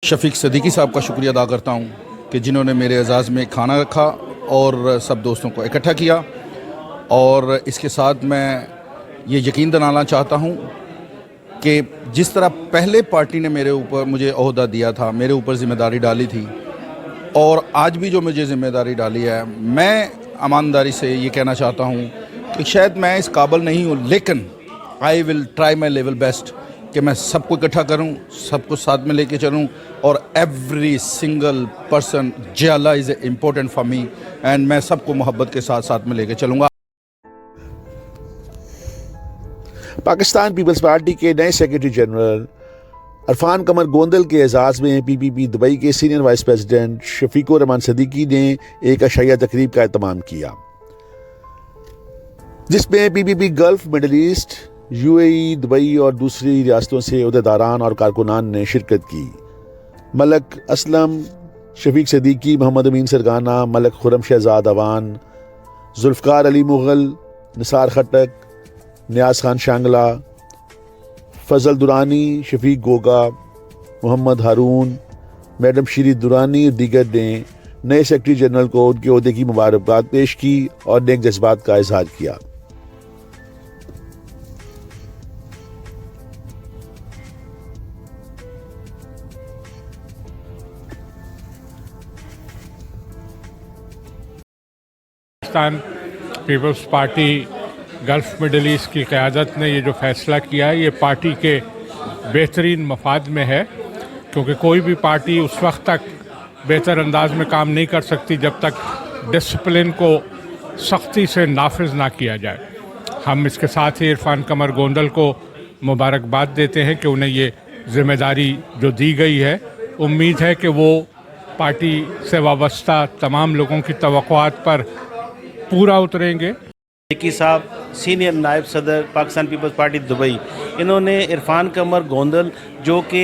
शफीक सदीकी साहब का शुक्रिया अदा करता हूँ कि जिन्होंने मेरे एजाज़ में खाना रखा और सब दोस्तों को इकट्ठा किया। और इसके साथ मैं ये यकीन दिलाना चाहता हूँ कि जिस तरह पहले पार्टी ने मेरे ऊपर मुझे ओहदा दिया था, मेरे ऊपर ज़िम्मेदारी डाली थी, और आज भी जो मुझे ज़िम्मेदारी डाली है, मैं ईमानदारी से ये कहना चाहता हूँ कि शायद मैं इस काबिल नहीं हूँ, लेकिन I will try my level best कि मैं सबको इकट्ठा करूं, सबको साथ में लेके चलूं, और एवरी सिंगल पर्सन जियाला is important for me, and मैं सबको मोहब्बत के साथ साथ में लेके चलूँगा। पाकिस्तान पीपल्स पार्टी के नए सेक्रेटरी जनरल इरफान कमर गोंदल के एजाज़ में पीपीपी दुबई के senior vice president Shafiqur Rahman Siddiqui ने एक अशाइया तकरीब का एहतमाम किया, जिसमें PPP gulf, middle east, UAE, Dubai और दूसरी रियासतों से अहदेदारान और कारकुनान ने शिरकत की। मलक असलम, शफीक सदीकी, मोहम्मद अमीन सरगाना, मलक खुरम शहजाद अवान, जुल्फ़कार अली मुग़ल, निसार खटक, नियाज़ खान शांगला, फजल दुरानी, शफीक गोगा, मोहम्मद हारून, मैडम शीरी दुरानी और दीगर ने नए सेक्रेटरी जनरल को उनके ओहदे की मुबारकबाद पेश की और नेक जज्बात का इजहार किया। Pakistan Peoples Party Gulf Middle East की क़यादत ने ये जो फ़ैसला किया है, ये पार्टी के बेहतरीन मफाद में है, क्योंकि कोई भी पार्टी उस वक्त तक बेहतर अंदाज में काम नहीं कर सकती जब तक डिसिप्लिन को सख्ती से नाफिज ना किया जाए। हम इसके साथ ही इरफान कमर गोंदल को मुबारकबाद देते हैं कि उन्हें ये ज़िम्मेदारी जो दी गई है, उम्मीद है कि वो पार्टी से वाबस्ता तमाम लोगों की तवक्कुआत पर पूरा उतरेंगे। सदीकी साहब सीनियर नायब सदर पाकिस्तान पीपल्स पार्टी दुबई, इन्होंने इरफान कमर गोंदल जो कि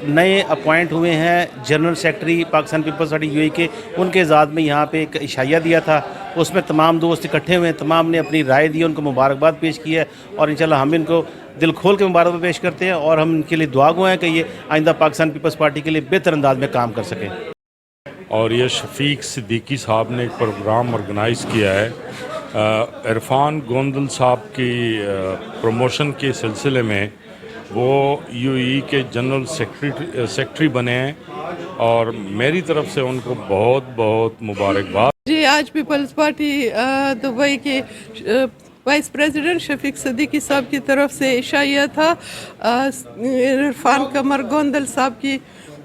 नए अपॉइंट हुए हैं general secretary Pakistan Peoples Party UAE के, उनके ज़ात में यहाँ पे एक इशाया दिया था, उसमें तमाम दोस्त इकट्ठे हुए हैं, तमाम ने अपनी राय दी, उनको मुबारकबाद पेश की है, और इंशाल्लाह हम इनको दिल खोल के मुबारकबाद पेश करते हैं, और हम इनके लिए दुआ गो हैं कि ये आइंदा पाकिस्तान पीपल्स पार्टी के लिए बेहतर अंदाज में काम कर सकें। और ये शफीक सदीकी साहब ने एक प्रोग्राम ऑर्गेनाइज़ किया है इरफान गोंदल साहब की प्रमोशन के सिलसिले में। वो यूएई के जनरल सेक्रेटरी बने हैं, और मेरी तरफ से उनको बहुत बहुत मुबारकबाद। जी, आज पीपल्स पार्टी दुबई के वाइस प्रेसिडेंट शफीक सदीकी साहब की तरफ से इशाया था इरफान कमर गोंदल साहब की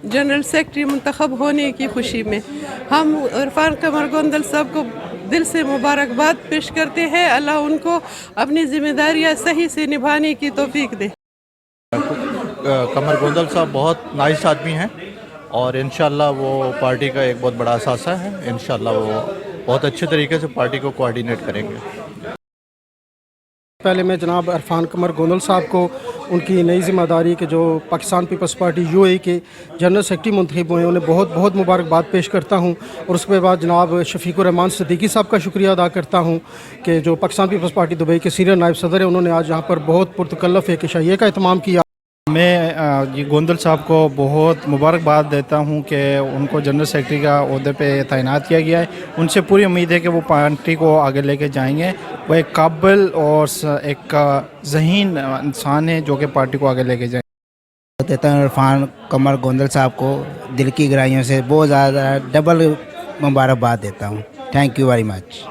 जनरल सेक्रेटरी मुंतखब होने की खुशी में। हम इरफान कमर गोंदल साहब को दिल से मुबारकबाद पेश करते हैं। अल्लाह उनको अपनी जिम्मेदारियां सही से निभाने की तौफीक दे। कमर गोंदल साहब बहुत नाइस आदमी हैं, और इंशाल्लाह वो पार्टी का एक बहुत बड़ा असासा है। इंशाल्लाह वो बहुत अच्छे तरीके से पार्टी को कोऑर्डिनेट करेंगे। पहले मैं जनाब इरफान कमर गोंदल साहब को उनकी नई ज़िम्मेदारी के जो पाकिस्तान पीपल्स पार्टी यूएई के जनरल सेक्रेटरी मुंतखब हुए हैं, उन्हें बहुत बहुत मुबारकबाद पेश करता हूं, और उसके बाद जनाब शफीकुर रहमान सदीकी साहब का शुक्रिया अदा करता हूं कि जो पाकिस्तान पीपल्स पार्टी दुबई के सीनियर नायब सदर हैं, उन्होंने आज यहाँ पर बहुत पुरतकल्लफ़ एक इशाइये का एहतमाम किया। मैं ये गोंदल साहब को बहुत मुबारकबाद देता हूं कि उनको जनरल सेक्रेटरी का ओहदे पे तैनात किया गया है। उनसे पूरी उम्मीद है कि वो पार्टी को आगे लेके जाएंगे। वो एक काबिल और एक ज़हीन इंसान है जो कि पार्टी को आगे लेके जाएंगे। देता हूँ इरफान कमर गोंदल साहब को दिल की गहराइयों से बहुत ज़्यादा डबल मुबारकबाद देता हूँ। Thank you very much.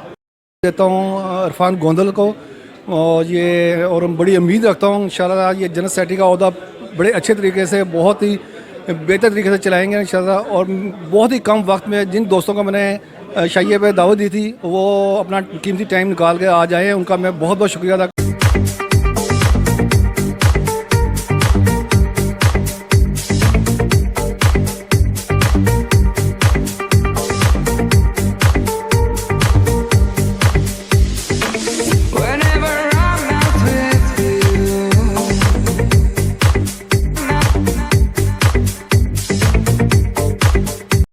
देता हूँ इरफान गोंदल को, और बड़ी उम्मीद रखता हूँ इंशाल्लाह ये जनरल सेक्रेटरी का ओहदा बड़े अच्छे तरीके से, बहुत ही बेहतर तरीके से चलाएंगे इंशाल्लाह। और बहुत ही कम वक्त में जिन दोस्तों को मैंने शाइये पे दावत दी थी, वो अपना कीमती टाइम निकाल के आ जाएँ, उनका मैं बहुत बहुत शुक्रिया अदा